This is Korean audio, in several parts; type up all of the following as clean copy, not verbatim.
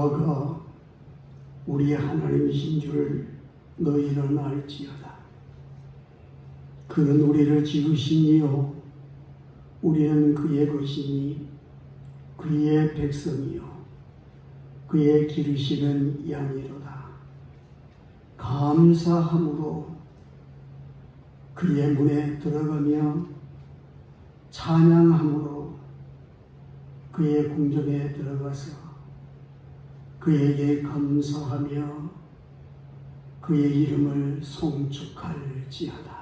여호와가 우리 하나님이신 줄 너희는 알지어다. 그는 우리를 지으시니요 우리는 그의 것이니 그의 백성이요 그의 기르시는 양이로다. 감사함으로 그의 문에 들어가며 찬양함으로 그의 궁전에 들어가서 그에게 감사하며 그의 이름을 송축할지어다.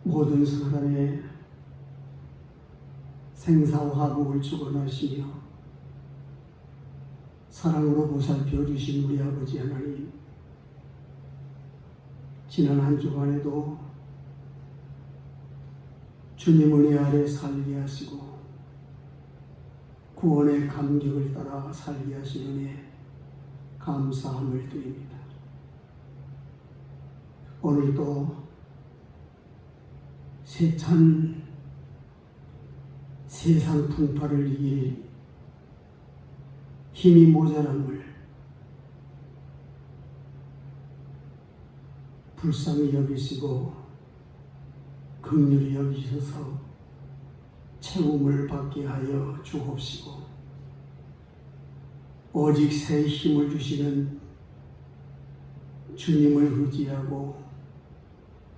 모든 사람의 생사화복을 축원하시며 사랑으로 보살펴 주신 우리 아버지 하나님, 지난 한 주간에도 주님 은혜 아래 살게 하시고 구원의 감격을 따라 살게 하신 은혜 감사함을 드립니다. 오늘도 세찬 세상 풍파를 이길 힘이 모자람을 불쌍히 여기시고 긍휼히 여기셔서 채움을 받게 하여 주옵시고 오직 새 힘을 주시는 주님을 의지하고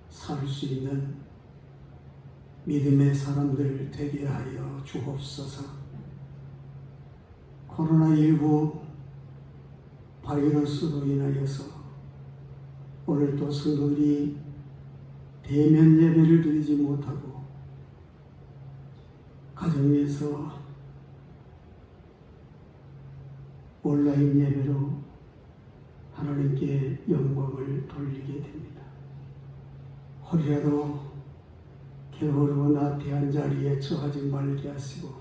살 수 있는 믿음의 사람들 되게 하여 주옵소서. 코로나19 바이러스로 인하여서 오늘도 성도들이 대면 예배를 드리지 못하고 가정에서 온라인 예배로 하나님께 영광을 돌리게 됩니다. 혹여라도 게으르고 나태한 자리에 처하지 말게 하시고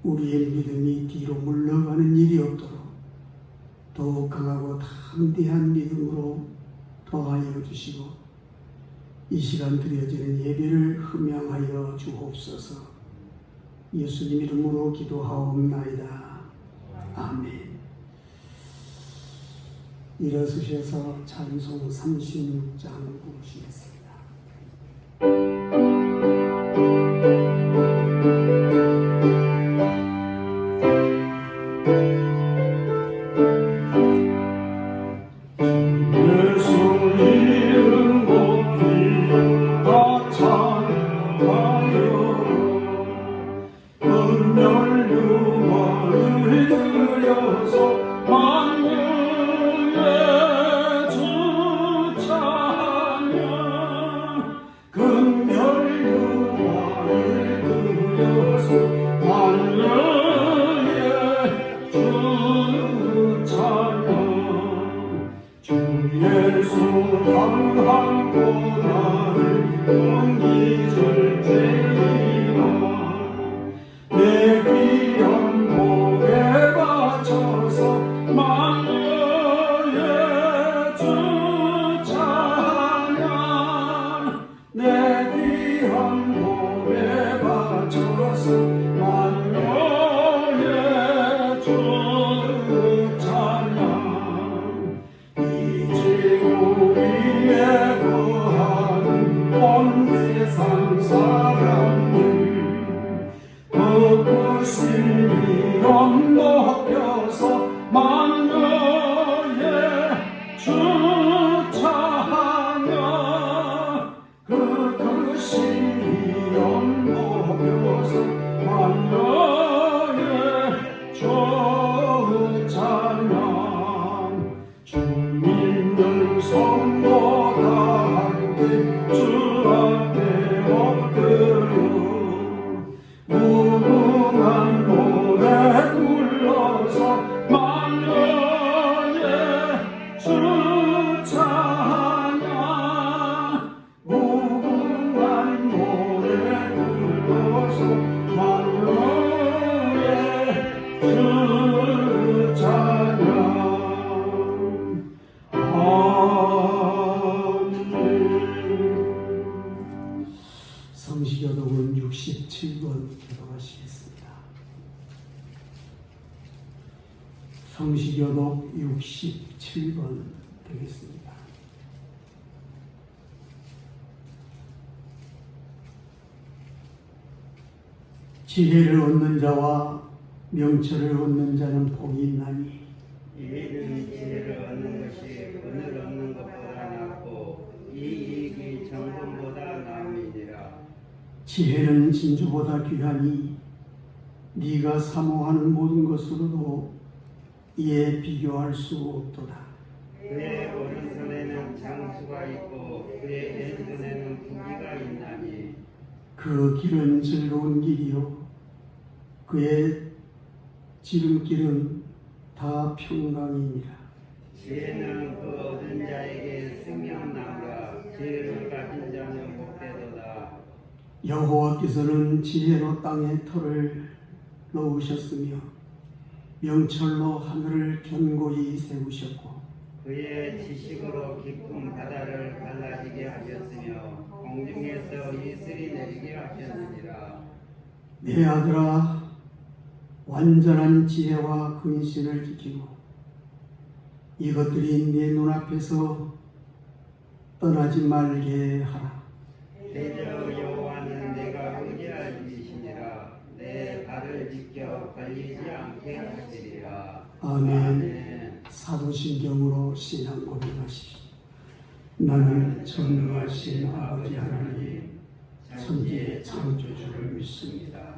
우리의 믿음이 뒤로 물러가는 일이 없도록 더욱 강하고 담대한 믿음으로 더하여 주시고 이 시간 드려지는 예배를 흠양하여 주옵소서. 예수님 이름으로 기도하옵나이다. 아멘. 일어서셔서 찬송 36장 부르시겠습니다. 성시교독은 67번 기도하시겠습니다. 성시교독 67번 되겠습니다. 지혜를 얻는 자와 명철을 얻는 자는 복이 있나니 이는 지혜를 얻는 것이 은을 얻는 것보다 낫고 이 이익이 정금보다 나음이니라. 지혜는 진주보다 귀하니 네가 사모하는 모든 것으로도 이에 비교할 수 없도다. 그의 오른손에는 장수가 있고 그의 왼손에는 부귀가 있나니 그 길은 즐거운 길이요 그의 지름길은 다 평강이니라. 지혜는 그 얻은 자에게 생명나무라. 지혜를 가진 자는 복되도다. 여호와께서는 지혜로 땅에 터를 놓으셨으며 명철로 하늘을 견고히 세우셨고 그의 지식으로 깊은 바다를 갈라지게 하셨으며 공중에서 이슬이 내리게 하셨느니라. 내 아들아 완전한 지혜와 근신을 지키고 이것들이 네 눈앞에서 떠나지 말게 하라. 대저 여호와는 내가 의지할 이시니라. 내 발을 지켜 걸리지 않게 하시리라. 아멘. 사도신경으로 신앙 고백하시오. 나는 전능하신 아버지 하나님 천지의 창조주를 믿습니다.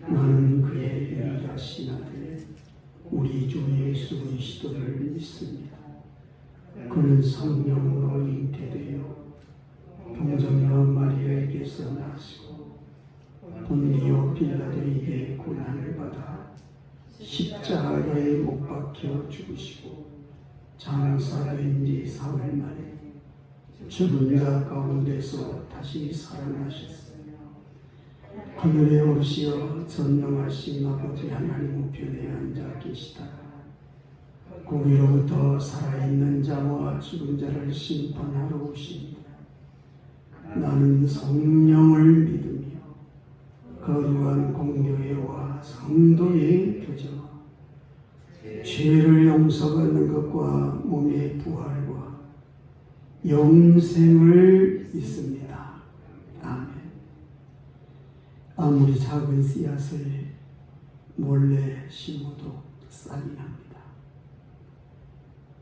나는 그의 유일하신 아들 우리 주 예수 그리스도를 믿습니다. 그는 성령으로 잉태되어 동정녀 마리아에게서 나시고 본디오 빌라도에게 고난을 받아 십자가에 못 박혀 죽으시고 장사된 지 사흘 만에 죽은 자 가운데서 다시 살아나셨으며 하늘에 오르시어 전능하신 아버지 하나님 우편에 앉아 계시다가 거기로부터 살아있는 자와 죽은 자를 심판하러 오십니다. 나는 성령을 믿으며 거룩한 공교회와 성도의 교제와 죄를 용서받는 것과 몸의 부활과 영생을 믿습니다. 아멘. 아무리 작은 씨앗을 몰래 심어도 쌀이 납니다.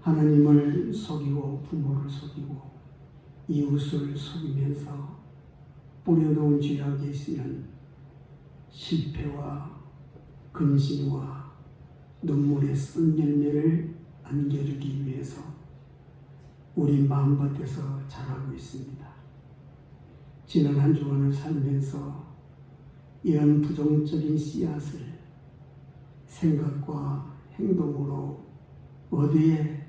하나님을 속이고 부모를 속이고 이웃을 속이면서 뿌려놓은 죄악에 쓰는 실패와 근심과 눈물의 쓴 열매를 안겨주기 위해서 우리 마음밭에서 자라고 있습니다. 지난 한 주간을 살면서 이런 부정적인 씨앗을 생각과 행동으로 어디에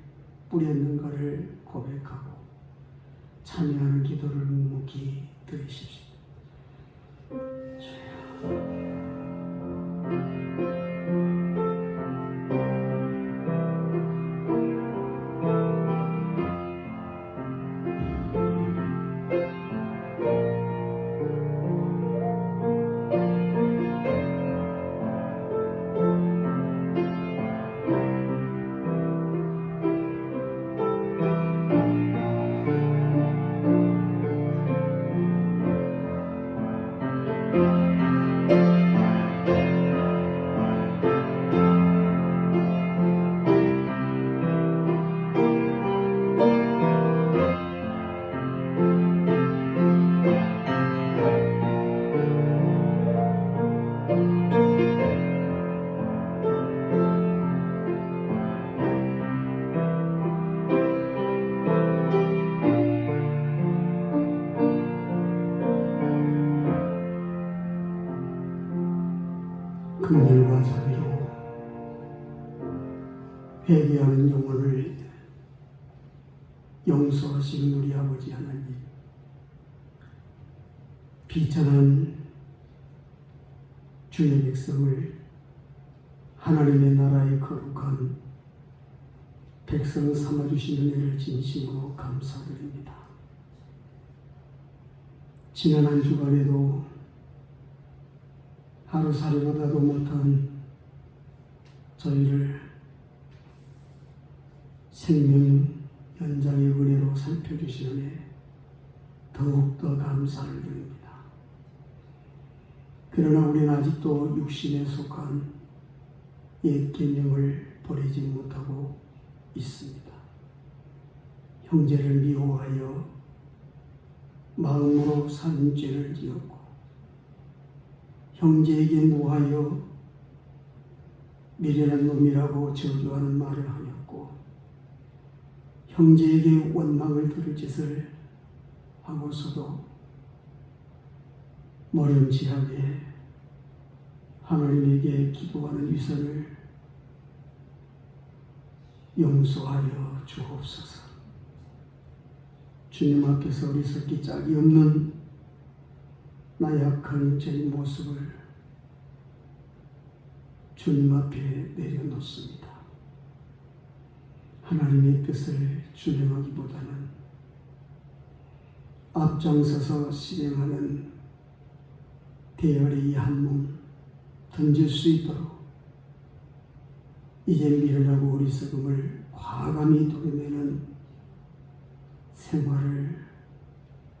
뿌렸는가를 고백하고 참여하는 기도를 묵묵히 들으십시오. 긍휼과 자비로 회개하는 영혼을 용서하시는 우리 아버지 하나님, 비천한 주의 백성을 하나님의 나라의 거룩한 백성 삼아주시는 은혜를 진심으로 감사드립니다. 지난 한 주간에도 하루살이보다도 못한 저희를 생명 연장의 은혜로 살펴주시는 더욱더 감사를 드립니다. 그러나 우리는 아직도 육신에 속한 옛 계명을 버리지 못하고 있습니다. 형제를 미워하여 마음으로 살인죄를 지었고, 형제에게 노하여 미련한 놈이라고 저주하는 말을 하였고, 형제에게 원망을 들을 짓을 하고서도 머름지하게 하나님에게 기도하는 위선을 용서하여 주옵소서. 주님 앞에서 어리석기 짝이 없는 나약한 제 모습을 주님 앞에 내려놓습니다. 하나님의 뜻을 준행하기보다는 앞장서서 실행하는 대열의 한몸 던질 수 있도록 이제 미련하고 어리석음을 과감히 도려내는 생활을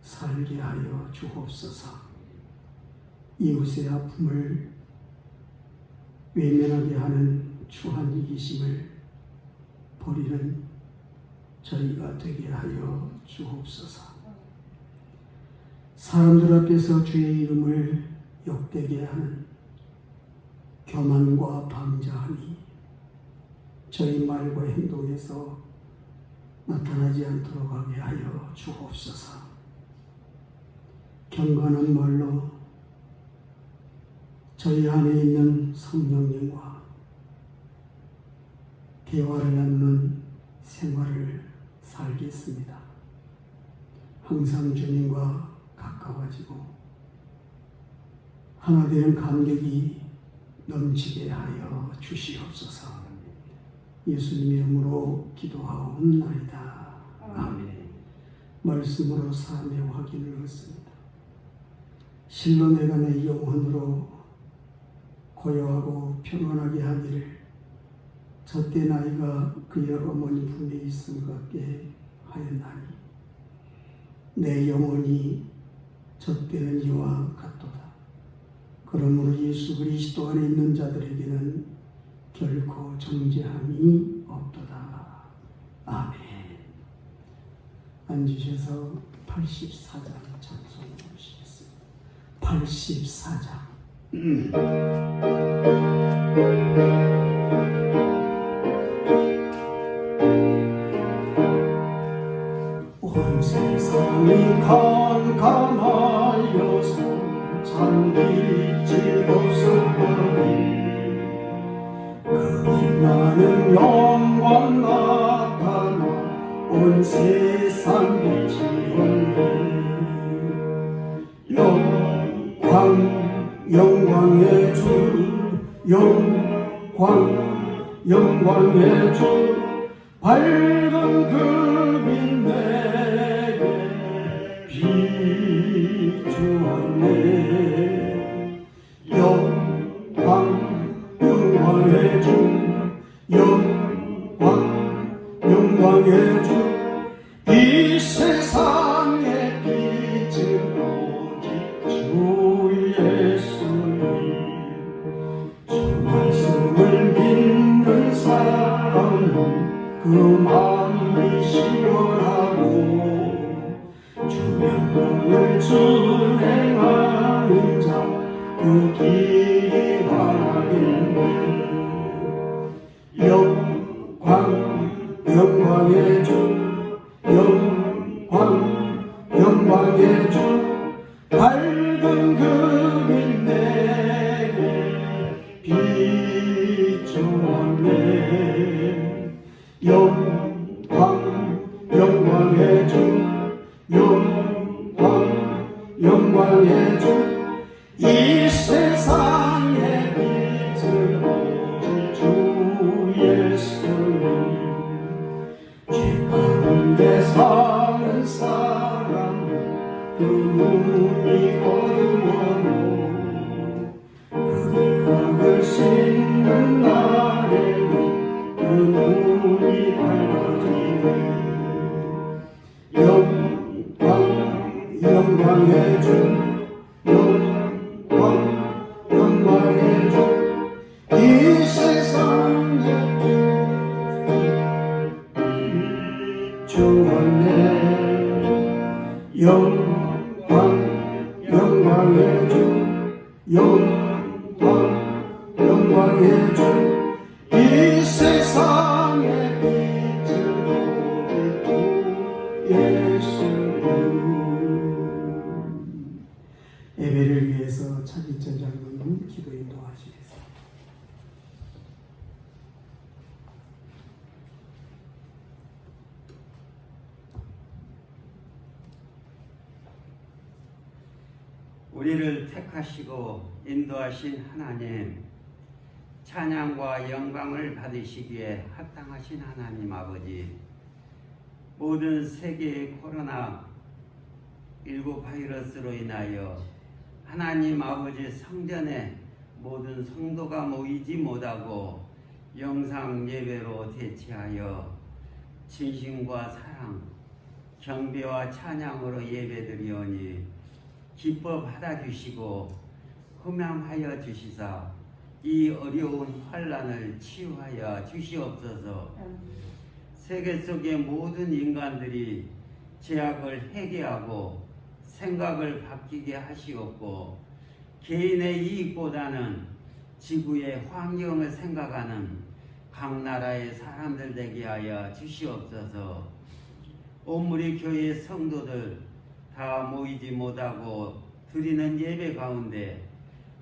살게 하여 주옵소서. 이웃의 아픔을 외면하게 하는 추한 이기심을 버리는 저희가 되게 하여 주옵소서. 사람들 앞에서 주의 이름을 욕되게 하는 교만과 방자함이 저희 말과 행동에서 나타나지 않도록 하게 하여 주옵소서. 경건한 말로 저희 안에 있는 성령님과 대화를 나누는 생활을 살겠습니다. 항상 주님과 가까워지고 하나 되는 감격이 넘치게 하여 주시옵소서. 예수님 이름으로 기도하옵나이다. 아멘. 말씀으로 삶의 확인을 얻습니다. 실로 내가 내 영혼으로 고요하고 평안하게 하기를 젖대 나이가 그의 어머니 품에 있음 같게 하였나니 내 영혼이 젖대는 이와 같도다. 그러므로 예수 그리스도 안에 있는 자들에게는 결코 정죄함이 없도다. 아멘. 앉으셔서 84장 찬송 부르시겠습니다. 84장. 온 세상이 캄캄하여서 잠기지 없었더니 그의 나는 영광 나타나 온 세상 빛이 온대. 영광의 주 영광의 주 밝은 그빛 내게 비추었네. 영광의 주 영광의 주 이 세상의 빛은 오직 주 예수님. 주 말씀을 믿는 사람은 그 마음이 시원하고 주 명령을 준행하는 자 그 길이 환하겠네. 영광의 주 영광의 주 밝은 그빛 내게 비추었네. 영광의 주 영광의 주 이 세상의 빛을 오직 주 예수님. 죄 가운데 사는 사람은 그 눈이 어두워도 그의 악을 씻는 날에는 그 눈이 영광의 주 영광의 주 이 세상에 주 안에 영광의 주 영광의 주 이 세상에 빛을 오직 예수님. 예배를 위해서 차기천 장로님 기도 인도하시겠습니다. 우리를 택하시고 인도하신 하나님, 찬양과 영광을 받으시기에 합당하신 하나님 아버지, 모든 세계의 코로나19 바이러스로 인하여 하나님 아버지 성전에 모든 성도가 모이지 못하고 영상 예배로 대체하여 진심과 사랑, 경배와 찬양으로 예배드리오니 기뻐 받아주시고 흠양하여 주시사 이 어려운 환난을 치유하여 주시옵소서. 세계 속의 모든 인간들이 죄악을 회개하고 생각을 바뀌게 하시옵고 개인의 이익보다는 지구의 환경을 생각하는 각 나라의 사람들 되게 하여 주시옵소서. 온무리 교회 성도들 다 모이지 못하고 드리는 예배 가운데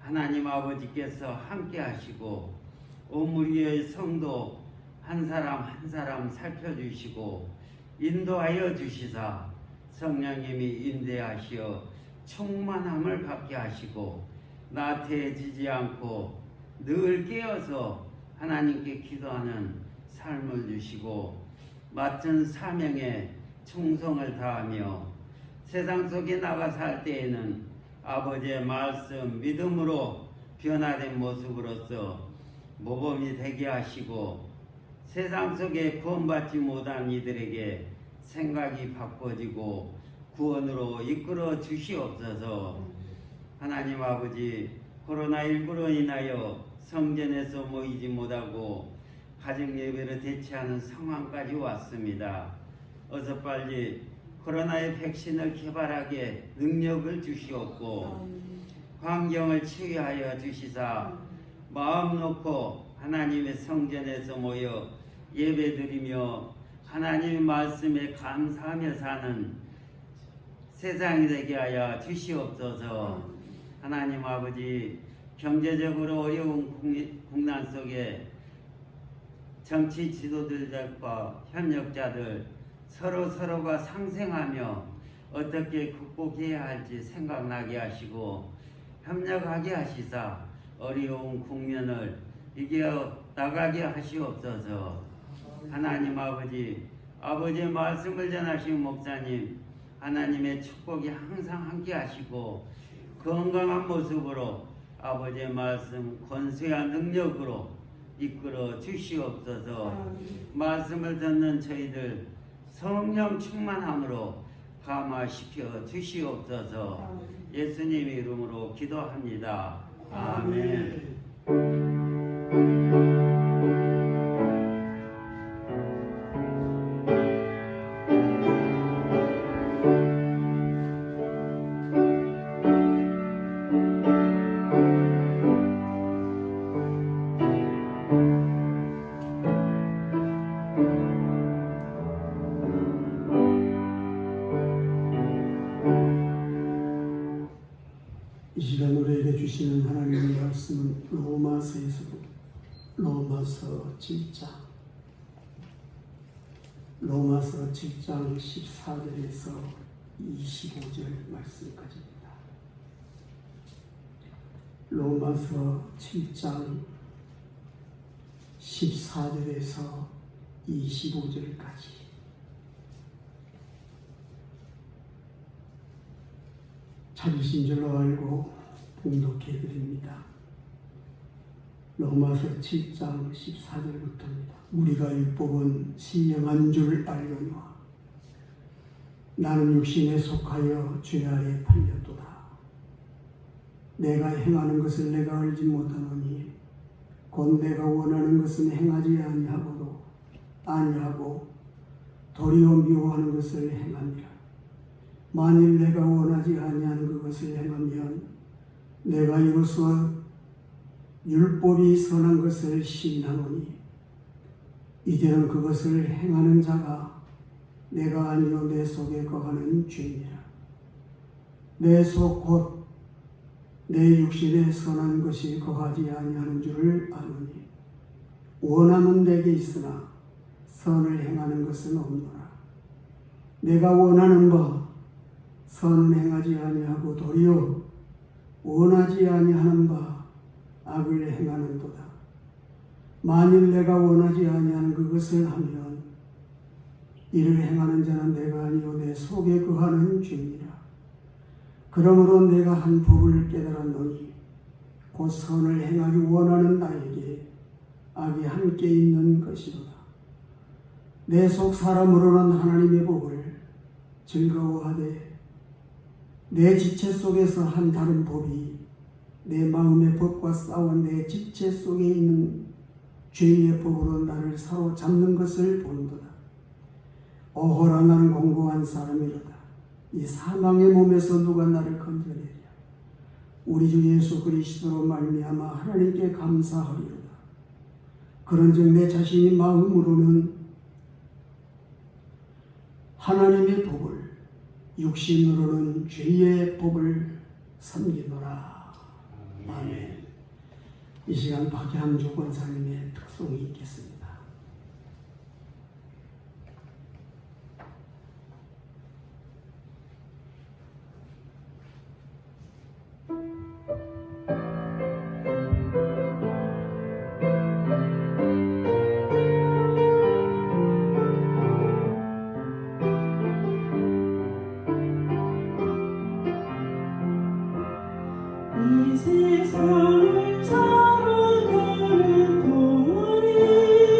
하나님 아버지께서 함께 하시고 온무리의 성도 한 사람 한 사람 살펴주시고 인도하여 주시사 성령님이 인도하시어 충만함을 받게 하시고 나태해지지 않고 늘 깨어서 하나님께 기도하는 삶을 주시고 맡은 사명에 충성을 다하며 세상 속에 나가 살 때에는 아버지의 말씀 믿음으로 변화된 모습으로서 모범이 되게 하시고 세상 속에 구원받지 못한 이들에게 생각이 바꿔지고 구원으로 이끌어 주시옵소서. 하나님 아버지, 코로나19로 인하여 성전에서 모이지 못하고 가정 예배를 대체하는 상황까지 왔습니다. 어서 빨리 코로나의 백신을 개발하게 능력을 주시옵고 환경을 치유하여 주시사 마음 놓고 하나님의 성전에서 모여 예배드리며 하나님의 말씀에 감사하며 사는 세상이 되게 하여 주시옵소서. 하나님 아버지, 경제적으로 어려운 국난 속에 정치 지도자들과 협력자들 서로가 상생하며 어떻게 극복해야 할지 생각나게 하시고 협력하게 하시사 어려운 국면을 이겨 나가게 하시옵소서. 하나님 아버지, 아버지의 말씀을 전하신 목사님, 하나님의 축복이 항상 함께 하시고 건강한 모습으로 아버지의 말씀 권세와 능력으로 이끌어 주시옵소서. 말씀을 듣는 저희들 성령 충만함으로 감화시켜 주시옵소서. 예수님 이름으로 기도합니다. 아멘. 이 시간 우리에게 주시는 하나님의 말씀은 로마서 7장 14절에서 25절 말씀까지입니다. 로마서 7장 14절에서 25절까지 찾으신 줄로 알고 봉독해 드립니다. 로마서 7장 14절부터입니다. 우리가 율법은 신령한 줄 알거니와 나는 육신에 속하여 죄 아래 팔렸도다. 내가 행하는 것을 내가 알지 못하노니 곧 내가 원하는 것은 행하지 아니하고 도리어 미워하는 것을 행하니라. 만일 내가 원하지 아니하는 그것을 행하면 내가 이로써 율법이 선한 것을 시인하노니 이제는 그것을 행하는 자가 내가 아니요 내 속에 거하는 죄니라. 내 속 곧 내 육신에 선한 것이 거하지 아니하는 줄을 아노니 원함은 내게 있으나 선을 행하는 것은 없노라. 내가 원하는 바 선은 행하지 아니하고 도리어 원하지 아니하는 바 악을 행하는도다. 만일 내가 원하지 아니하는 그것을 하면 이를 행하는 자는 내가 아니요 내 속에 거하는 죄니라. 그러므로 내가 한 법을 깨달았노니 곧 선을 행하기 원하는 나에게 악이 함께 있는 것이로다. 내 속 사람으로는 하나님의 법을 즐거워하되 내 지체 속에서 한 다른 법이 내 마음의 법과 싸워 내 지체 속에 있는 죄의 법으로 나를 사로잡는 것을 보는도다. 오호라, 나는 공고한 사람이로다. 이 사망의 몸에서 누가 나를 건져내랴. 우리 주 예수 그리스도로 말미암아 하나님께 감사하리로다. 그런즉 내 자신이 마음으로는 하나님의 법을, 육신으로는 죄의 법을 섬기노라. 아멘. 이 시간 박향주 권사님의 특송이 있겠습니다. 이 세상을 살아가는 동안에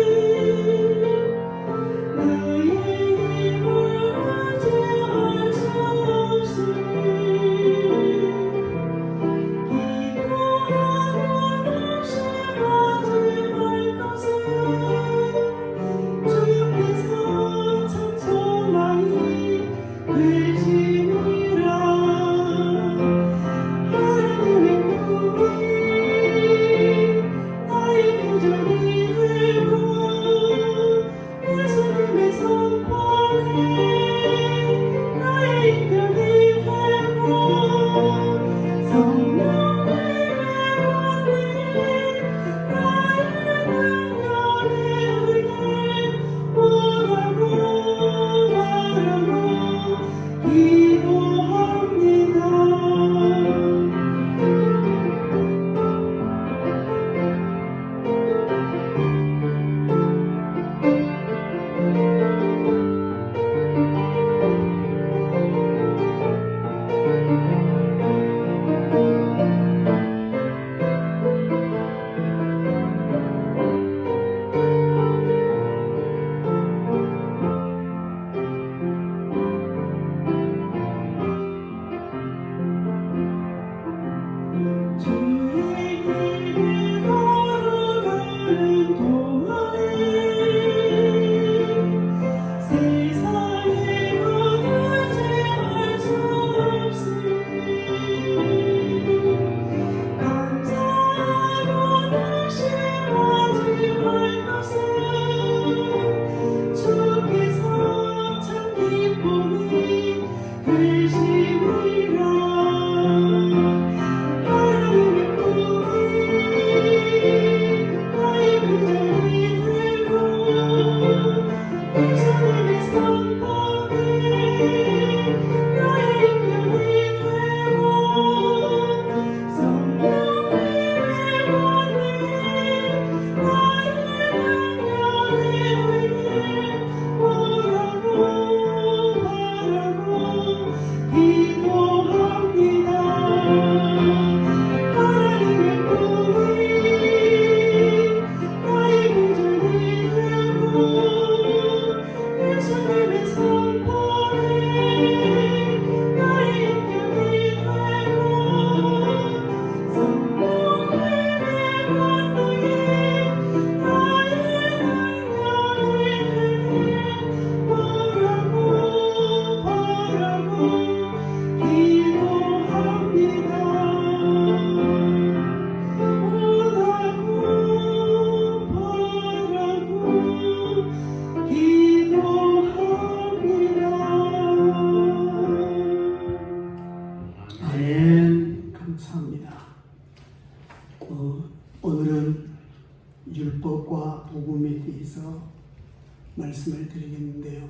말씀을 드리겠는데요.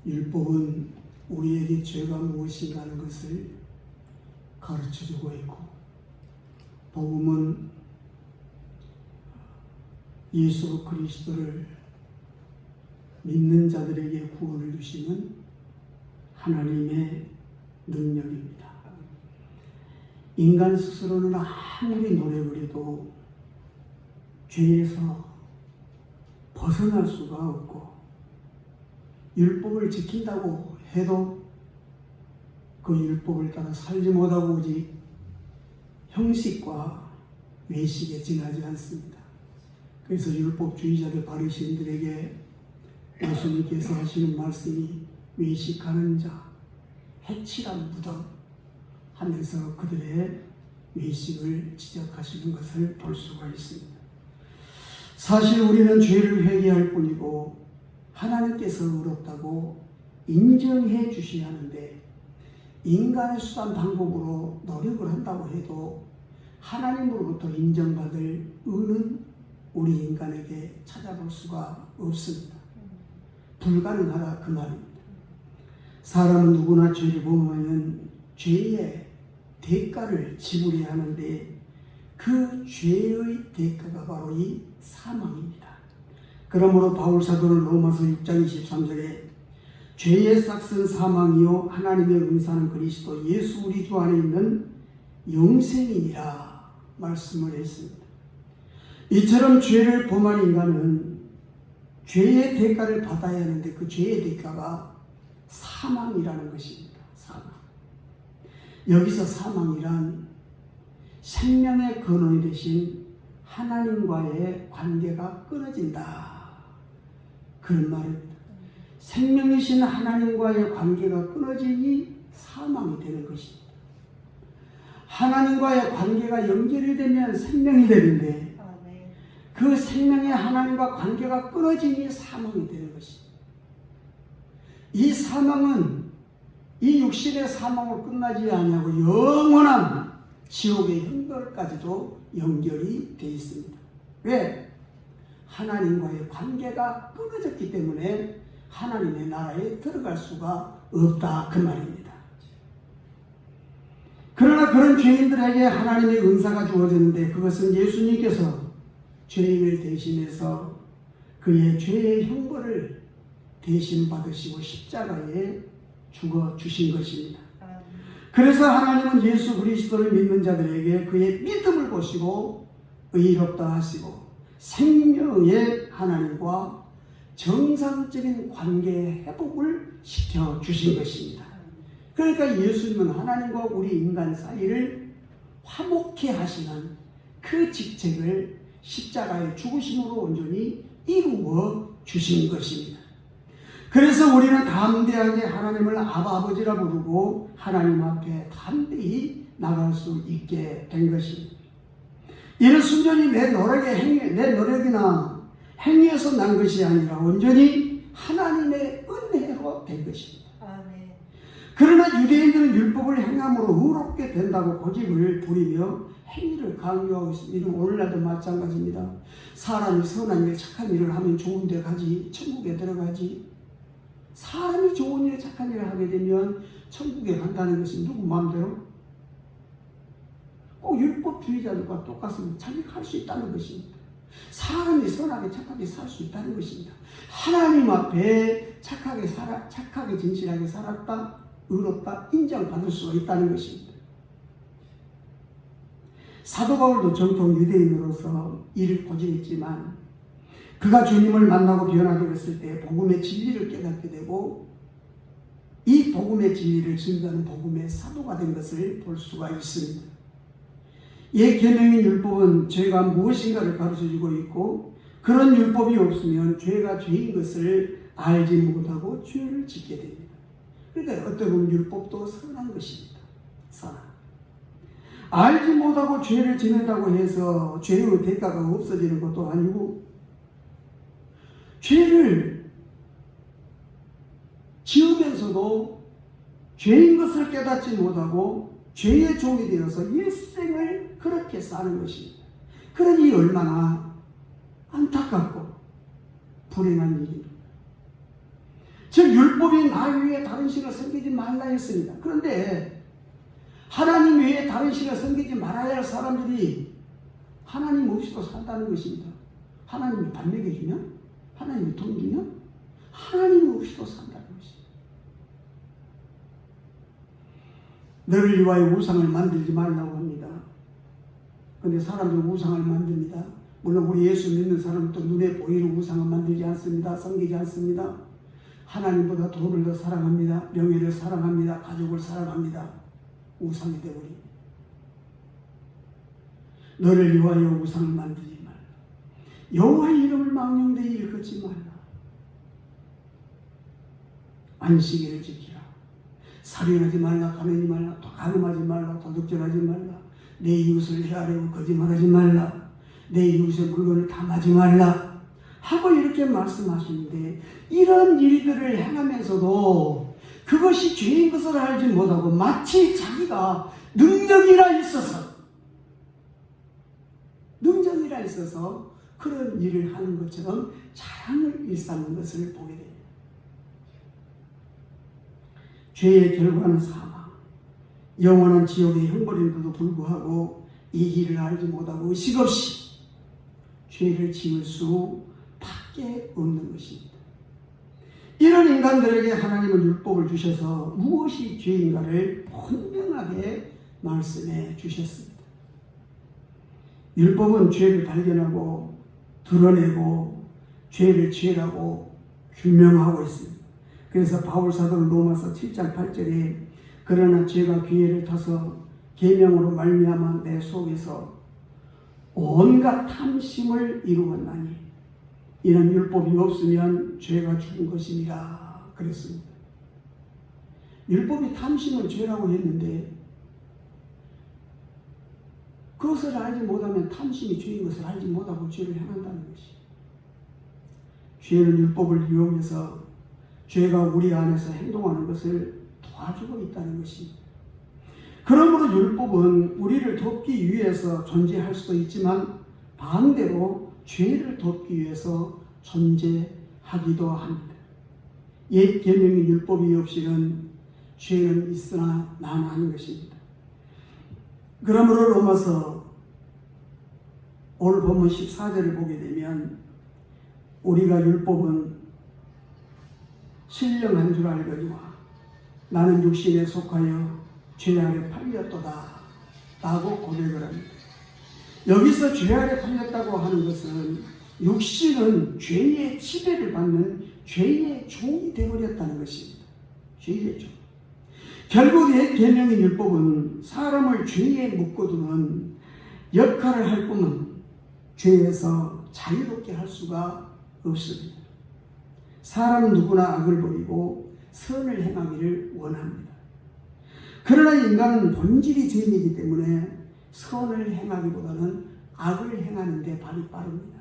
율법은 우리에게 죄가 무엇인가 하는 것을 가르쳐주고 있고, 복음은 예수 그리스도를 믿는 자들에게 구원을 주시는 하나님의 능력입니다. 인간 스스로는 아무리 노력을 해도 죄에서 벗어날 수가 없고, 율법을 지킨다고 해도 그 율법을 따라 살지 못하고 오직 형식과 외식에 지나지 않습니다. 그래서 율법주의자들 바리새인들에게 예수님께서 하시는 말씀이 외식하는 자, 해칠한 무덤 하면서 그들의 외식을 지적하시는 것을 볼 수가 있습니다. 사실 우리는 죄를 회개할 뿐이고 하나님께서 의롭다고 인정해 주셔야 하는데, 인간의 수단 방법으로 노력을 한다고 해도 하나님으로부터 인정받을 의는 우리 인간에게 찾아볼 수가 없습니다. 불가능하다 그 말입니다. 사람은 누구나 죄를 범하면 죄의 대가를 지불해야 하는데, 그 죄의 대가가 바로 이 사망입니다. 그러므로 바울 사도는 로마서 6장 23절에 죄의 싹은 사망이요 하나님의 은사는 그리스도 예수 우리 주 안에 있는 영생이니라 말씀을 했습니다. 이처럼 죄를 범한 인간은 죄의 대가를 받아야 하는데, 그 죄의 대가가 사망이라는 것입니다. 사망. 여기서 사망이란 생명의 근원이 되신 하나님과의 관계가 끊어진다, 그런 말입니다. 생명이신 하나님과의 관계가 끊어지니 사망이 되는 것입니다. 하나님과의 관계가 연결이 되면 생명이 되는데, 그 생명의 하나님과 관계가 끊어지니 사망이 되는 것입니다. 이 사망은 이 육신의 사망으로 끝나지 아니하고 영원한 지옥의 형벌까지도 연결이 되어 있습니다. 왜? 하나님과의 관계가 끊어졌기 때문에 하나님의 나라에 들어갈 수가 없다 그 말입니다. 그러나 그런 죄인들에게 하나님의 은사가 주어졌는데, 그것은 예수님께서 죄인을 대신해서 그의 죄의 형벌을 대신 받으시고 십자가에 죽어 주신 것입니다. 그래서 하나님은 예수 그리스도를 믿는 자들에게 그의 믿음을 보시고 의롭다 하시고 생명의 하나님과 정상적인 관계 회복을 시켜 주신 것입니다. 그러니까 예수님은 하나님과 우리 인간 사이를 화목케 하시는 그 직책을 십자가의 죽으심으로 온전히 이루어 주신 것입니다. 그래서 우리는 담대하게 하나님을 아버지라 부르고 하나님 앞에 담대히 나갈 수 있게 된 것입니다. 이는 순전히 내 노력이나 행위에서 난 것이 아니라 온전히 하나님의 은혜로 된 것입니다. 그러나 유대인들은 율법을 행함으로 의롭게 된다고 고집을 부리며 행위를 강요하고 있습니다. 이는 오늘날도 마찬가지입니다. 사람이 선한 일, 착한 일을 하면 좋은 데 가지, 천국에 들어가지. 사람이 좋은 일, 착한 일을 하게 되면 천국에 간다는 것이 누구 마음대로? 꼭 율법주의자들과 똑같습니다. 자기가 할 수 있다는 것입니다. 사람이 선하게 착하게 살 수 있다는 것입니다. 하나님 앞에 착하게 진실하게 살았다, 의롭다 인정받을 수가 있다는 것입니다. 사도 바울도 정통 유대인으로서 일을 고집했지만, 그가 주님을 만나고 변화되었을 때 복음의 진리를 깨닫게 되고, 이 복음의 진리를 증거하는 복음의 사도가 된 것을 볼 수가 있습니다. 옛 계명인 율법은 죄가 무엇인가를 가르쳐주고 있고, 그런 율법이 없으면 죄가 죄인 것을 알지 못하고 죄를 짓게 됩니다. 그러니까 어떻게 보면 율법도 선한 것입니다. 선한. 알지 못하고 죄를 지낸다고 해서 죄의 대가가 없어지는 것도 아니고, 죄를 지으면서도 죄인 것을 깨닫지 못하고 죄의 종이 되어서 일생을 그렇게 사는 것입니다. 그러니 얼마나 안타깝고 불행한 일입니다. 즉 율법이 나 외에 다른 신을 섬기지 말라 했습니다. 그런데 하나님 외에 다른 신을 섬기지 말아야 할 사람들이 하나님 없이도 산다는 것입니다. 하나님이 밥 먹여주면? 하나님이 돈 주면? 하나님 없이도 산다는 것입니다. 너를 위하여 우상을 만들지 말라고 합니다. 그런데 사람들은 우상을 만듭니다. 물론 우리 예수 믿는 사람도 눈에 보이는 우상을 만들지 않습니다. 섬기지 않습니다. 하나님보다 돈을 더 사랑합니다. 명예를 사랑합니다. 가족을 사랑합니다. 우상이 되어버립니다. 너를 위하여 우상을 만들지 말라. 여호와의 이름을 망령되이 일컫지 말라. 안식일을 지키라. 살인하지 말라. 가면하지 말라. 간음하지 말라. 도둑질하지 말라. 내 이웃을 헤아리고 거짓말하지 말라. 내 이웃의 물건을 탐하지 말라 하고 이렇게 말씀하시는데, 이런 일들을 행하면서도 그것이 죄인 것을 알지 못하고 마치 자기가 능력이라 있어서 그런 일을 하는 것처럼 자랑을 일삼는 것을 보게 됩니다. 죄의 결과는 사망, 영원한 지옥의 형벌임에도 불구하고 이 일을 알지 못하고 의식 없이 죄를 지을 수밖에 없는 것입니다. 이런 인간들에게 하나님은 율법을 주셔서 무엇이 죄인가를 분명하게 말씀해 주셨습니다. 율법은 죄를 발견하고 드러내고 죄를 죄라고 규명하고 있습니다. 그래서 바울 사도는 로마서 7장 8절에 그러나 죄가 기회를 타서 계명으로 말미암아 내 속에서 온갖 탐심을 이루었나니 이는 율법이 없으면 죄가 죽은 것이니라 그랬습니다. 율법이 탐심을 죄라고 했는데 그것을 알지 못하면 탐심이 죄인 것을 알지 못하고 죄를 행한다는 것이. 죄는 율법을 이용해서 죄가 우리 안에서 행동하는 것을 도와주고 있다는 것입니다. 그러므로 율법은 우리를 돕기 위해서 존재할 수도 있지만 반대로 죄를 돕기 위해서 존재하기도 합니다. 옛 계명인 율법이 없이는 죄는 있으나 난하는 것입니다. 그러므로 로마서 오늘 본문 14절을 보게 되면 우리가 율법은 신령한 줄 알거니와 나는 육신에 속하여 죄 아래 팔렸도다 라고 고백을 합니다. 여기서 죄 아래 팔렸다고 하는 것은 육신은 죄의 지배를 받는 죄의 종이 되어버렸다는 것입니다. 죄의 종. 결국 옛 계명인 율법은 사람을 죄에 묶어두는 역할을 할 뿐만 죄에서 자유롭게 할 수가 없습니다. 사람은 누구나 악을 버리고 선을 행하기를 원합니다. 그러나 인간은 본질이 죄인이기 때문에 선을 행하기보다는 악을 행하는 데 발이 빠릅니다.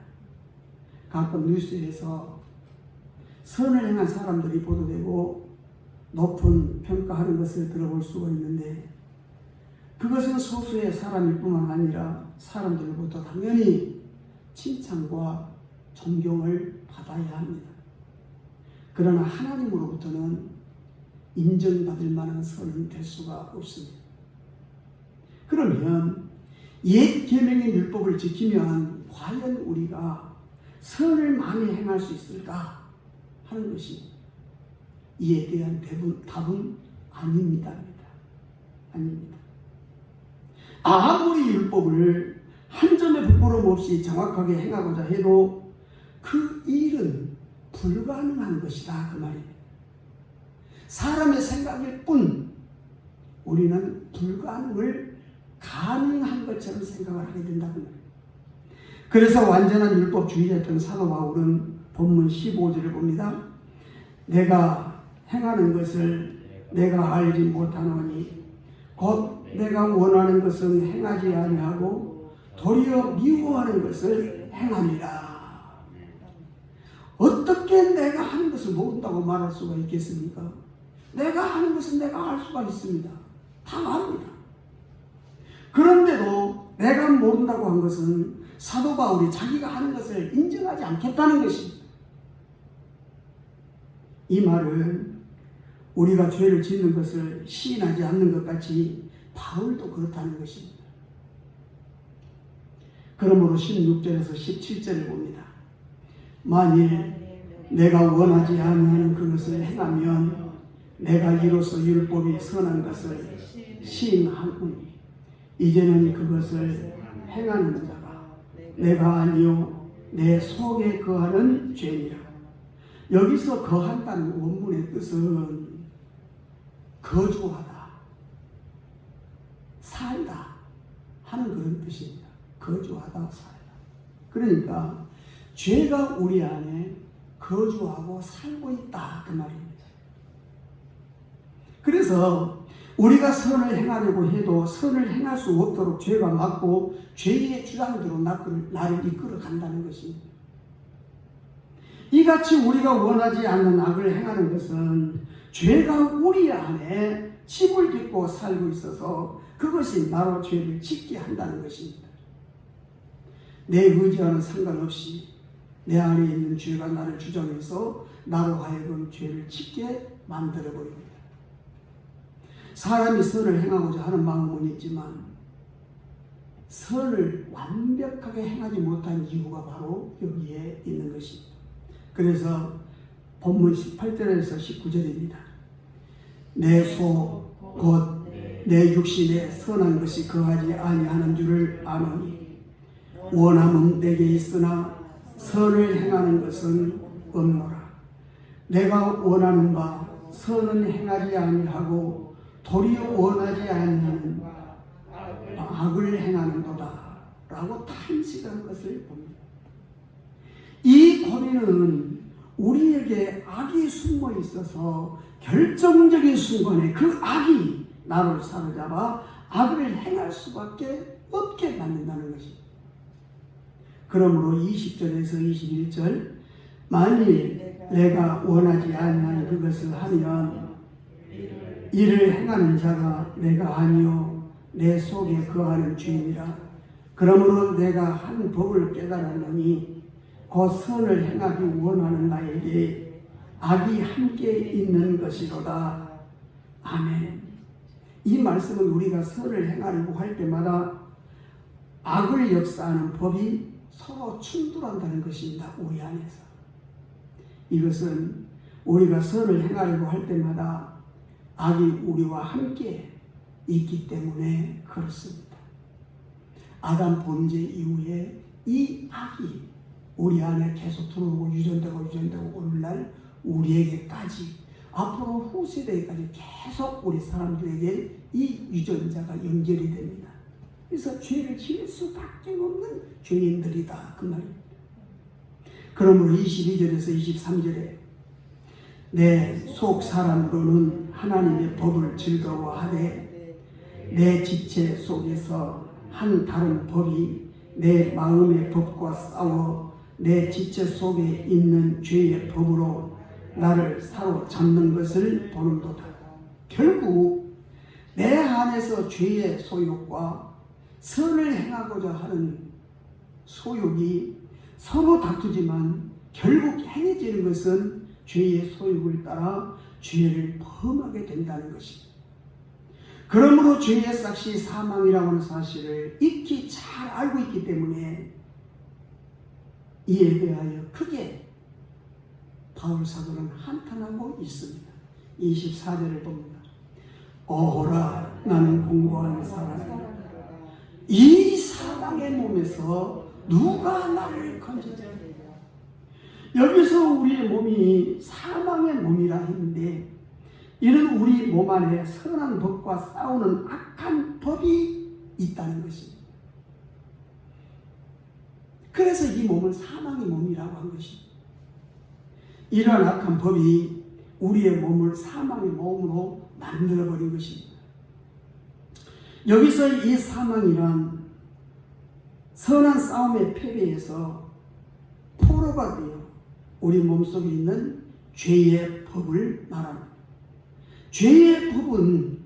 가끔 뉴스에서 선을 행한 사람들이 보도되고 높은 평가하는 것을 들어볼 수가 있는데 그것은 소수의 사람일 뿐만 아니라 사람들로부터 당연히 칭찬과 존경을 받아야 합니다. 그러나 하나님으로부터는 인정받을 만한 선은 될 수가 없습니다. 그러면 옛 계명의 율법을 지키면 과연 우리가 선을 많이 행할 수 있을까 하는 것이 이에 대한 답은 아닙니다. 아닙니다. 아무리 율법을 한 점의 부끄럼 없이 정확하게 행하고자 해도 그 일은 불가능한 것이다 그 말입니다. 사람의 생각일 뿐 우리는 불가능을 가능한 것처럼 생각을 하게 된다는 말입니다. 그래서 완전한 율법주의자였던 사도 바울은 본문 15절을 봅니다. 내가 행하는 것을 내가 알지 못하노니 곧 내가 원하는 것은 행하지 아니하고 도리어 미워하는 것을 행하니라. 어떻게 내가 하는 것을 모른다고 말할 수가 있겠습니까? 내가 하는 것은 내가 알 수가 있습니다. 다 압니다. 그런데도 내가 모른다고 한 것은 사도 바울이 자기가 하는 것을 인정하지 않겠다는 것입니다. 이 말은 우리가 죄를 짓는 것을 시인하지 않는 것 같이 바울도 그렇다는 것입니다. 그러므로 16절에서 17절을 봅니다. 만일 내가 원하지 않는 그것을 행하면 내가 이로써 율법이 선한 것을 시인하노니 이제는 그것을 행하는 자가 내가 아니요 내 속에 거하는 죄니라. 여기서 거한다는 원문의 뜻은 거주하다, 살다 하는 그런 뜻입니다. 거주하다, 살다. 그러니까 죄가 우리 안에 거주하고 살고 있다 그 말입니다. 그래서 우리가 선을 행하려고 해도 선을 행할 수 없도록 죄가 막고 죄의 주장대로 나를 이끌어 간다는 것입니다. 이같이 우리가 원하지 않는 악을 행하는 것은 죄가 우리 안에 집을 짓고 살고 있어서 그것이 나로 죄를 짓게 한다는 것입니다. 내 의지와는 상관없이 내 안에 있는 죄가 나를 주장해서 나로 하여금 죄를 짓게 만들어버립니다. 사람이 선을 행하고자 하는 마음은 있지만 선을 완벽하게 행하지 못한 이유가 바로 여기에 있는 것입니다. 그래서 본문 18절에서 19절입니다. 내 속 곧 내 육신에 선한 것이 거하지 아니하는 줄을 아노니 원함은 내게 있으나 선을 행하는 것은 없노라. 내가 원하는 바 선은 행하지 아니하고 도리어 원하지 아니하는 악을 행하는도다 라고 탄식한 것을 봅니다. 이 고민은 우리에게 악이 숨어 있어서 결정적인 순간에 그 악이 나를 사로잡아 악을 행할 수밖에 없게 만든다는 것입니다. 그러므로 20절에서 21절 만일 내가 원하지 아니하는 그것을 하면 이를 행하는 자가 내가 아니요 내 속에 거하는 주인이라. 그러므로 내가 한 법을 깨달았느니 곧 선을 행하기 원하는 나에게 악이 함께 있는 것이로다. 아멘. 이 말씀은 우리가 선을 행하려고 할 때마다 악을 역사하는 법이 서로 충돌한다는 것입니다. 우리 안에서. 이것은 우리가 선을 행하려고 할 때마다 악이 우리와 함께 있기 때문에 그렇습니다. 아담 범죄 이후에 이 악이 우리 안에 계속 들어오고 유전되고 오늘날 우리에게까지 앞으로 후세대까지 계속 우리 사람들에게 이 유전자가 연결이 됩니다. 그래서 죄를 지을 수밖에 없는 죄인들이다 그 말입니다. 그러므로 22절에서 23절에 내 속 사람으로는 하나님의 법을 즐거워하되 내 지체 속에서 한 다른 법이 내 마음의 법과 싸워 내 지체 속에 있는 죄의 법으로 나를 사로잡는 것을 보는도다. 결국 내 안에서 죄의 소욕과 선을 행하고자 하는 소욕이 서로 다투지만 결국 행해지는 것은 죄의 소욕을 따라 죄를 범하게 된다는 것입니다. 그러므로 죄의 삭시 사망이라고 하는 사실을 익히 잘 알고 있기 때문에 이에 대하여 크게 바울 사도는 한탄하고 있습니다. 24절을 봅니다. 오호라 나는 공고한 사람이라. 이 사망의 몸에서 누가 나를 건지자. 여기서 우리의 몸이 사망의 몸이라 했는데 이는 우리 몸 안에 선한 법과 싸우는 악한 법이 있다는 것입니다. 그래서 이 몸을 사망의 몸이라고 한 것입니다. 이러한 악한 법이 우리의 몸을 사망의 몸으로 만들어버린 것입니다. 여기서 이 사망이란 선한 싸움의 패배에서 포로가 되어 우리 몸속에 있는 죄의 법을 말합니다. 죄의 법은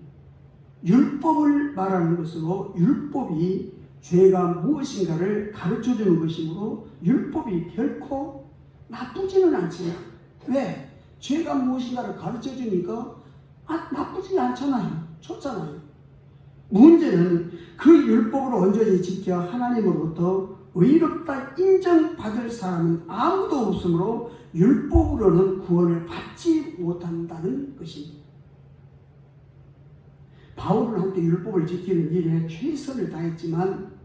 율법을 말하는 것으로 율법이 죄가 무엇인가를 가르쳐주는 것이므로 율법이 결코 나쁘지는 않지만 왜? 죄가 무엇인가를 가르쳐 주니까 나쁘지 않잖아요. 좋잖아요. 문제는 그 율법을 온전히 지켜 하나님으로부터 의롭다 인정받을 사람은 아무도 없으므로 율법으로는 구원을 받지 못한다는 것입니다. 바울은 한때 율법을 지키는 일에 최선을 다했지만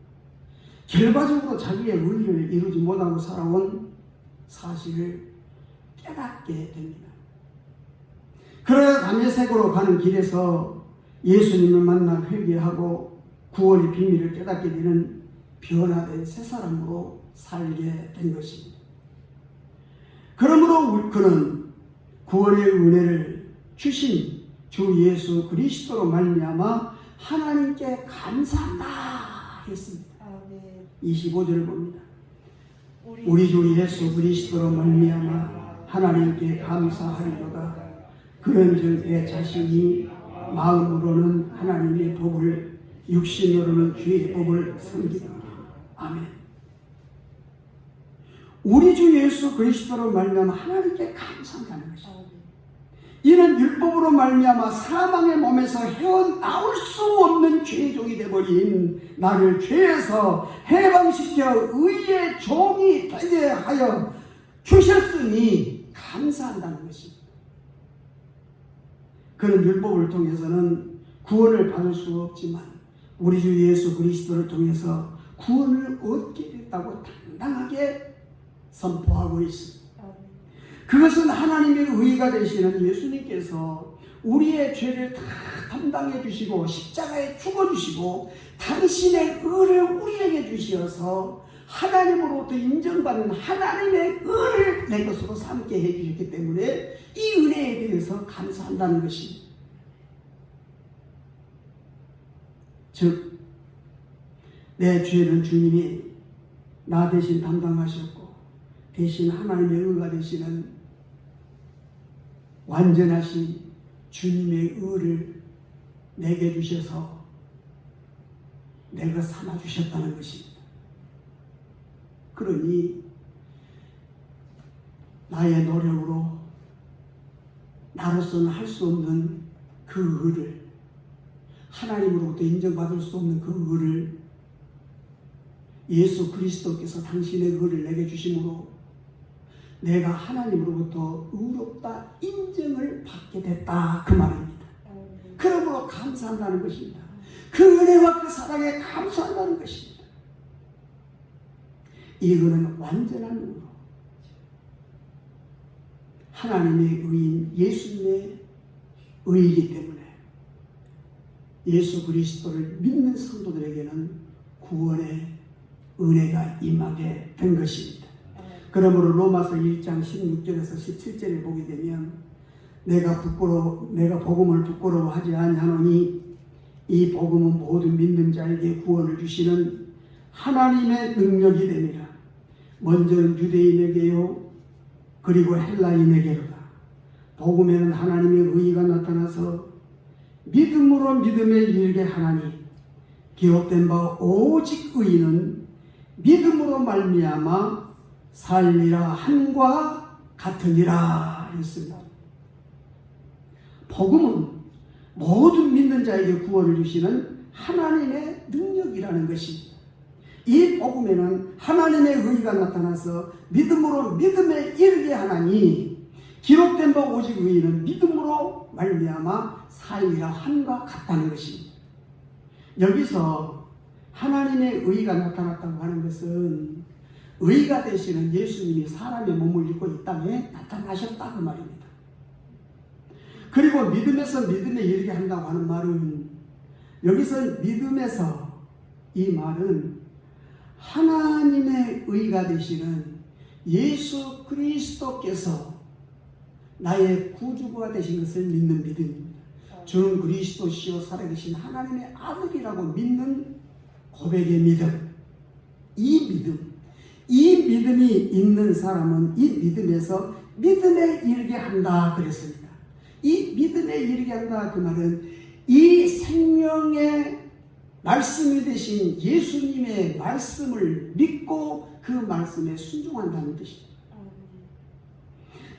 결과적으로 자기의 의를 이루지 못하고 살아온 사실을 깨닫게 됩니다. 그러나 다메섹으로 가는 길에서 예수님을 만나 회개하고 구원의 비밀을 깨닫게 되는 변화된 새 사람으로 살게 된 것입니다. 그러므로 그는 구원의 은혜를 주신 주 예수 그리스도로 말미암아 하나님께 감사한다 했습니다. 25절을 봅니다. 우리 주 예수 그리스도로 말미암아 하나님께 감사하리로다. 그런즉 내 자신이 마음으로는 하나님의 법을 육신으로는 주의 법을 섬기노라. 아멘. 우리 주 예수 그리스도로 말미암아 하나님께 감사한다는 것입니다. 이는 율법으로 말미암아 사망의 몸에서 헤어나올 수 없는 죄종이 되어버린 나를 죄에서 해방시켜 의의 종이 되게 하여 주셨으니 감사한다는 것입니다. 그런 율법을 통해서는 구원을 받을 수 없지만 우리 주 예수 그리스도를 통해서 구원을 얻게 됐다고 당당하게 선포하고 있습니다. 그것은 하나님의 의가 되시는 예수님께서 우리의 죄를 다 담당해 주시고 십자가에 죽어 주시고 당신의 의를 우리에게 주시어서 하나님으로부터 인정받는 하나님의 의를 내 것으로 삼게 해 주셨기 때문에 이 은혜에 대해서 감사한다는 것입니다. 즉, 내 죄는 주님이 나 대신 담당하셨고 대신 하나님의 의가 되시는 완전하신 주님의 의를 내게 주셔서 내가 삼아 주셨다는 것입니다. 그러니 나의 노력으로 나로서는 할 수 없는 그 의를, 하나님으로부터 인정받을 수 없는 그 의를 예수 그리스도께서 당신의 의를 내게 주심으로 내가 하나님으로부터 의롭다 인정을 받게 됐다, 그 말입니다. 그러므로 감사한다는 것입니다. 그 은혜와 그 사랑에 감사한다는 것입니다. 이거는 완전한 의로 하나님의 의인 예수님의 의이기 때문에 예수 그리스도를 믿는 성도들에게는 구원의 은혜가 임하게 된 것입니다. 그러므로 로마서 1장 16절에서 17절에 보게 되면 내가 복음을 부끄러워하지 아니하노니 이 복음은 모든 믿는 자에게 구원을 주시는 하나님의 능력이 되니라. 먼저는 유대인에게요 그리고 헬라인에게로다. 복음에는 하나님의 의가 나타나서 믿음으로 믿음에 이르게 하나니 기록된 바 오직 의인은 믿음으로 말미암아 살리라 함과 같으니라 했습니다. 복음은 모든 믿는 자에게 구원을 주시는 하나님의 능력이라는 것입니다. 이 복음에는 하나님의 의가 나타나서 믿음으로 믿음에 이르게 하나니 기록된 바 오직 의인은 믿음으로 말미암아 살리라 함과 같다는 것입니다. 여기서 하나님의 의가 나타났다고 하는 것은 의가 되시는 예수님이 사람의 몸을 입고 이 땅에 나타나셨다, 그 말입니다. 그리고 믿음에서 믿음에 이르게 한다고 하는 말은 여기서 믿음에서 이 말은 하나님의 의가 되시는 예수 그리스도께서 나의 구주가 되신 것을 믿는 믿음입니다. 주는 그리스도시요 살아계신 하나님의 아들이라고 믿는 고백의 믿음. 이 믿음이 있는 사람은 이 믿음에서 믿음에 이르게 한다 그랬습니다. 이 믿음에 이르게 한다 그 말은 이 생명의 말씀이 되신 예수님의 말씀을 믿고 그 말씀에 순종한다는 뜻입니다.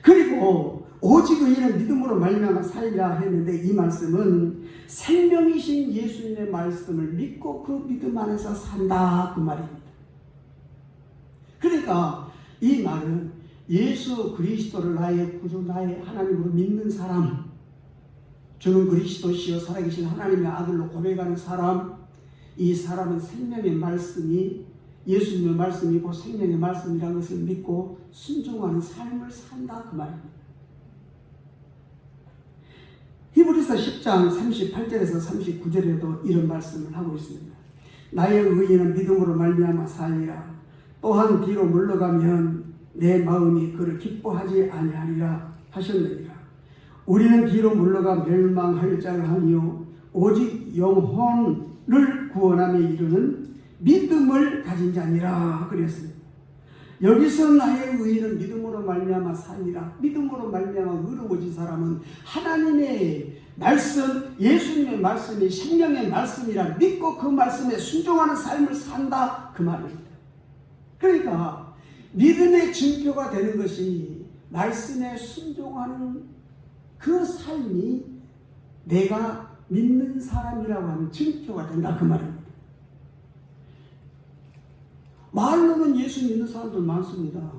그리고 오직 의인은 믿음으로 말미암아 살리라 했는데, 이 말씀은 생명이신 예수님의 말씀을 믿고 그 믿음 안에서 산다 그 말입니다. 그러니까 이 말은 예수 그리스도를 나의 구주, 나의 하나님으로 믿는 사람, 주는 그리스도시요 살아계신 하나님의 아들로 고백하는 사람, 이 사람은 생명의 말씀이 예수님의 말씀이고 생명의 말씀이라는 것을 믿고 순종하는 삶을 산다 그 말입니다. 히브리서 10장 38절에서 39절에도 이런 말씀을 하고 있습니다. 나의 의인은 믿음으로 말미암아 살리라. 또한 뒤로 물러가면 내 마음이 그를 기뻐하지 아니하리라 하셨느니라. 우리는 뒤로 물러가 멸망할 자가 아니요 오직 영혼을 구원함에 이르는 믿음을 가진 자니라 그랬습니다. 여기서 나의 의인은 믿음으로 말미암아 살리라. 믿음으로 말미암아 의로워진 사람은 하나님의 말씀, 예수님의 말씀이 생명의 말씀이라 믿고 그 말씀에 순종하는 삶을 산다 그 말입니다. 그러니까 믿음의 증표가 되는 것이 말씀에 순종하는 그 삶이 내가 믿는 사람이라고 하는 증표가 된다 그 말입니다. 말로는 예수 믿는 사람들 많습니다.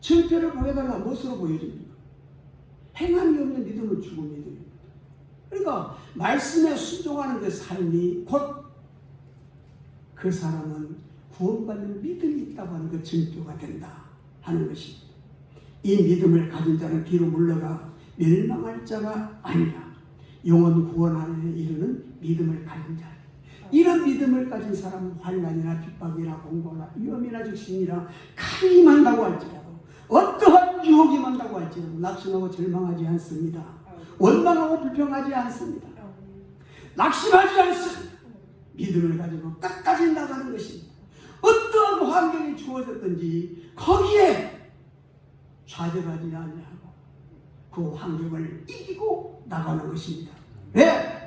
증표를 보여달라. 무엇으로 보여줍니까? 행함이 없는 믿음은 죽은 믿음입니다. 그러니까 말씀에 순종하는 그 삶이 곧 그 사람은 구원받는 믿음이 있다고 하는 그 증표가 된다 하는 것입니다. 이 믿음을 가진 자는 뒤로 물러가 멸망할 자가 아니라 영원 구원하는 이르는 믿음을 가진 자. 이런 믿음을 가진 사람은 환난이나 핍박이나 공고나 위험이나 적신이나 칼이 임한다고 할지라도 어떠한 유혹이 임한다고 할지라도 낙심하고 절망하지 않습니다. 원망하고 불평하지 않습니다. 낙심하지 않습니다. 믿음을 가지고 끝까지 나가는 것입니다. 어떠한 환경이 주어졌든지 거기에 좌절하지 아니하고 그 환경을 이기고 나가는 것입니다. 왜?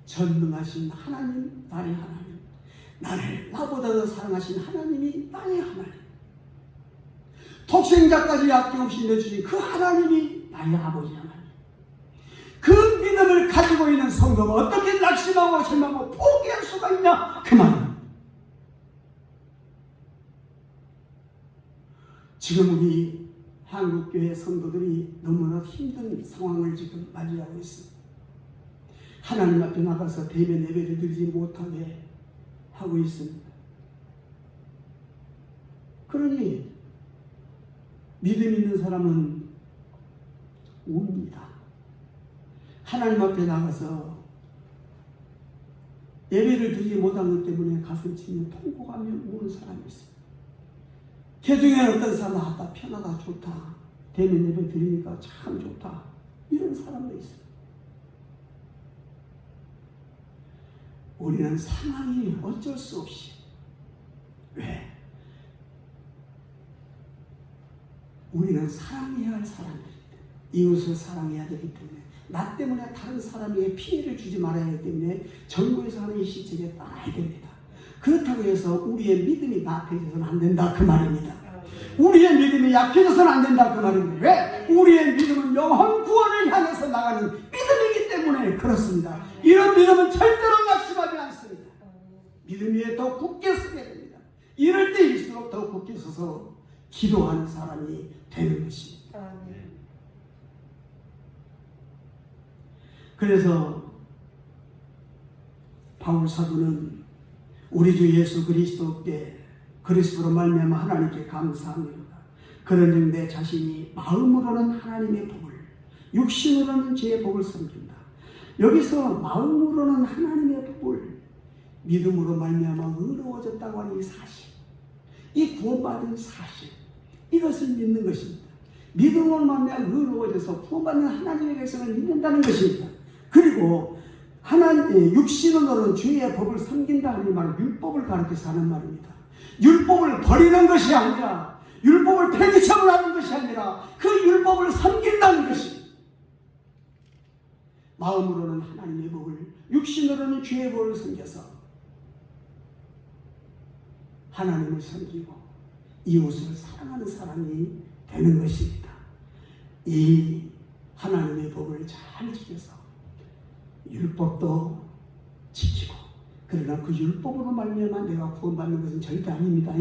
전능하신 하나님, 나의 하나님, 나를 나보다 더 사랑하신 하나님이 나의 하나님, 독생자까지 아낌없이 내주신 그 하나님이 나의 아버지 하나님. 그 믿음을 가지고 있는 성도가 어떻게 낙심하고 절망하고 포기할 수가 있냐 그 말입니다. 지금 우리 한국교회 성도들이 너무나 힘든 상황을 지금 맞이하고 있습니다. 하나님 앞에 나가서 대면 예배를 드리지 못하게 하고 있습니다. 그러니 믿음 있는 사람은 웁니다. 하나님 앞에 나가서 예배를 드리지 못한 것 때문에 가슴 치며 통곡하며 우는 사람이 있습니다. 개중에 어떤 사람은 아빠 편하다 좋다 대면 예배 드리니까 참 좋다 이런 사람도 있어요. 우리는 상황이 어쩔 수 없이 왜? 우리는 사랑해야 할 사람들이다. 이웃을 사랑해야 되기 때문에 나 때문에 다른 사람에게 피해를 주지 말아야 하기 때문에 정부에서 하는 이 시책에 따라야 됩니다. 그렇다고 해서 우리의 믿음이 나태해져서는 안 된다 그 말입니다. 우리의 믿음이 약해져서는 안 된다 그 말입니다. 왜? 우리의 믿음은 영원 구원을 향해서 나가는 믿음이기 때문에 그렇습니다. 이런 믿음은 절대로 낙심하지 않습니다. 믿음 위에 더 굳게 서게 됩니다. 이럴 때일수록 더 굳게 서서 기도하는 사람이 되는 것입니다. 그래서 바울 사도는 우리 주 예수 그리스도께 그리스도로 말미암아 하나님께 감사합니다. 그런즉 내 자신이 마음으로는 하나님의 복을, 육신으로는 제 복을 섬긴다. 여기서 마음으로는 하나님의 복을, 믿음으로 말미암아 의로워졌다고 하는 이 사실, 이 구원받은 사실, 이것을 믿는 것입니다. 믿음으로 말미암아 의로워져서 구원받는 하나님의 백성을 믿는다는 것입니다. 그리고 하나님 육신으로는 주의 법을 섬긴다 하는 말은 율법을 가르쳐서 하는 말입니다. 율법을 버리는 것이 아니라 율법을 폐기처분하는 것이 아니라 그 율법을 섬긴다는 것입니다. 마음으로는 하나님의 법을, 육신으로는 주의 법을 섬겨서 하나님을 섬기고 이웃을 사랑하는 사람이 되는 것입니다. 이 하나님의 법을 잘 지켜서 율법도 지키고, 그러나 그 율법으로 말미암아 내가 구원받는 것은 절대 아닙니다.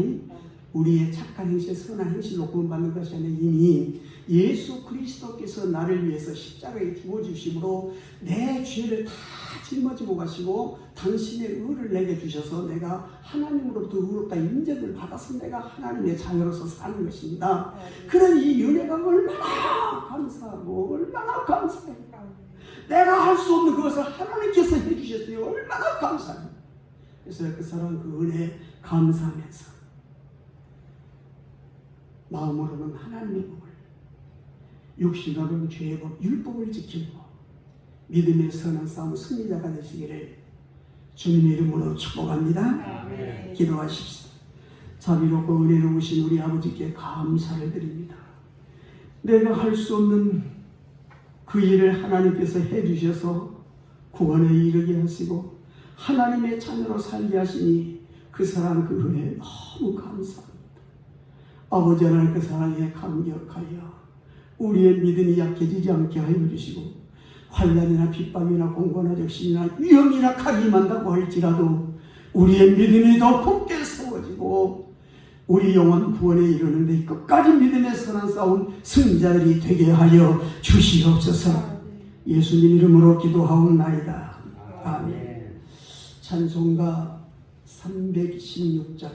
우리의 착한 행실, 선한 행실로 구원받는 것이 아니라 이미 예수 그리스도께서 나를 위해서 십자가에 죽어주심으로 내 죄를 다 짊어지고 가시고 당신의 의를 내게 주셔서 내가 하나님으로부터 의롭다 인정을 받아서 내가 하나님의 자녀로서 사는 것입니다. 그런 이 은혜가 얼마나 감사하고 얼마나 감사해요. 내가 할 수 없는 그것을 하나님께서 해주셨어요. 얼마나 감사해요. 그래서 그 사람 그 은혜에 감사하면서 마음으로는 하나님의 법을, 육신으로는 죄의 법, 율법을 지키고 믿음의 선한 싸움 승리자가 되시기를 주님의 이름으로 축복합니다. 아멘. 기도하십시오. 자비롭고 은혜로우신 우리 아버지께 감사를 드립니다. 내가 할 수 없는 그 일을 하나님께서 해주셔서 구원에 이르게 하시고 하나님의 자녀로 살게 하시니 그 사랑 그 은혜 너무 감사합니다. 아버지 하나님 그 사랑에 감격하여 우리의 믿음이 약해지지 않게 하여 주시고 환난이나 핍박이나 공고나 적신이나 위험이나 칼이 임한다고 할지라도 우리의 믿음이 더 굳게 세워지고 우리 영혼 구원에 이르는데 끝까지 믿음의 선한 싸움 승자들이 되게 하여 주시옵소서. 예수님 이름으로 기도하옵나이다. 아멘. 찬송가 316장.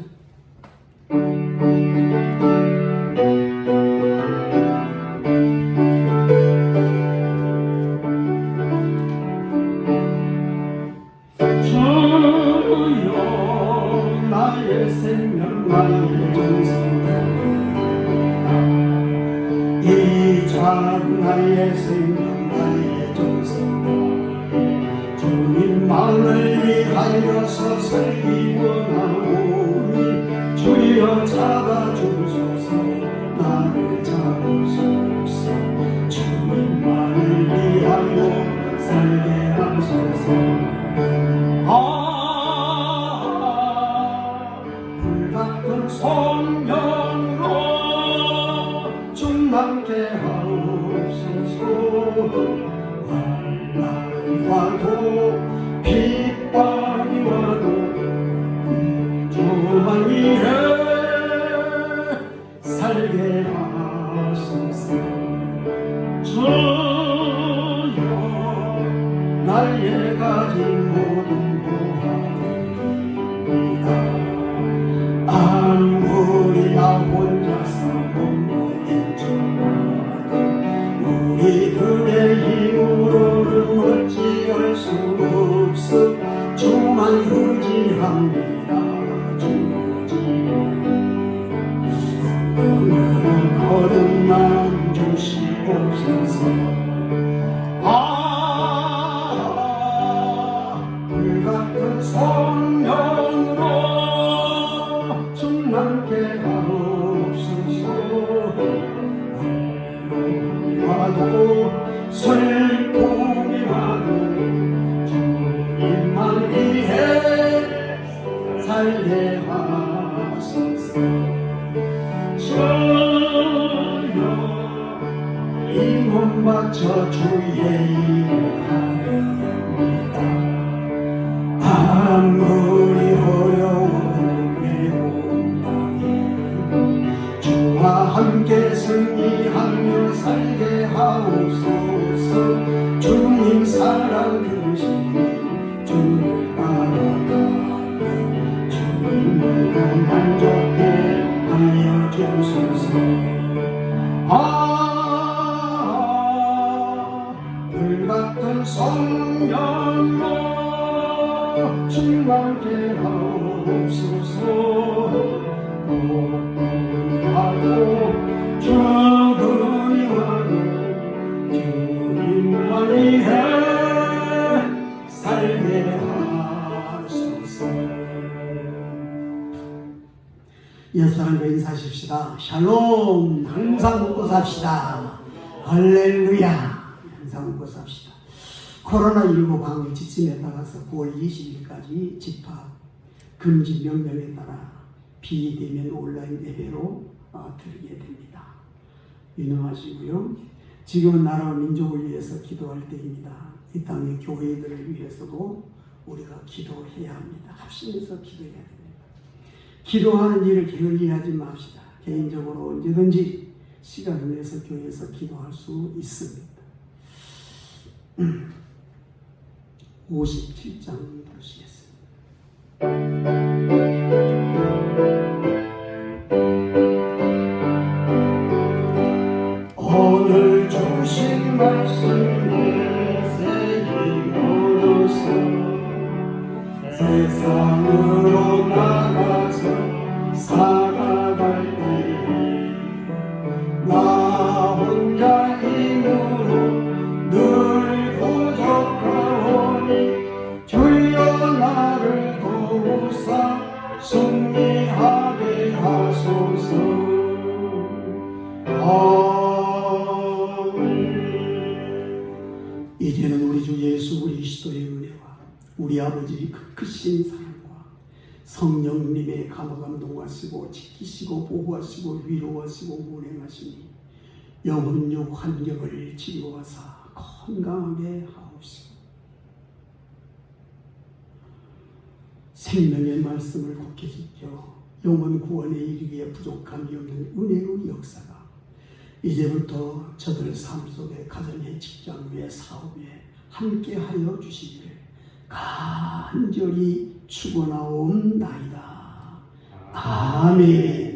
주여 나의 생명 나의 전생 이 작은 나의 생명 나의 전생 주님만을 위하여 서서히 원하오니 주여 잡아주소서 나를 잡으소서 주님만을 위하여 살게 하소서. 불같은 성령으로 충만케 하옵소서. 환난이 와도 핍박이 와도 주만 위해 살게 하소서. 주여 나의 가진 모든 보화들입니다. 아무리 나 혼자서 몸부림쳐도 우리들의 힘으로는 어찌할 수 없어. 주만 의지합니다. 오늘은 거듭남 주시옵소서. 불같은 성령으로 충만케 하옵소서. 와도 슬픔이 와도 주님만 위해 살게 하소서. 주여 이 몸 바쳐 주의 일을 하렵니다. 아무리 어려운 괴로운 땅에 주와 함께 승리하며 살게 하옵소서. 주님 사랑 드시니 주를 따라가며 주님으로 만족해 하여 주소서. 불같은 성령으로 충만케 하옵소서. 고통이 와도 죽음이 와도 주님만 위해 살게 하소서. 옛사람과 인사하십시다. 샬롬. 항상 먹고 삽시다. 할렐루야. 항상 먹고 삽시다. 코로나19 방역 지침에 따라서 9월 20일까지 집합 금지 명령에 따라 비대면 온라인 예배로 드리게 됩니다. 유념하시고요. 지금은 나라와 민족을 위해서 기도할 때입니다. 이 땅의 교회들을 위해서도 우리가 기도해야 합니다. 합심해서 기도해야 됩니다. 기도하는 일을 게을리하지 맙시다. 개인적으로 언제든지 시간을 내서 교회에서 기도할 수 있습니다. 57장 보시겠습니다. 오늘 주신 말씀에 새 힘으로서 세상으로 나가서 살아갈 때에 나 혼자 힘으로 늘 부족하오니 주여 나를 도우사 승리하게 하소서. 이제는 우리 주 예수 그리스도의 은혜와 우리 아버지 그 크신 사랑과 성령님의 감화감동하시고 지키시고 보호하시고 위로하시고 운행하시니 영혼력 환경을 치료하사 건강하게 하옵시고 생명의 말씀을 굳게 지켜 영혼 구원에 이르기에 부족함이 없는 은혜의 역사가 이제부터 저들 삶 속에 가정의 직장의 사업에 함께하여 주시기를 간절히 축원하옵나이다. 아멘.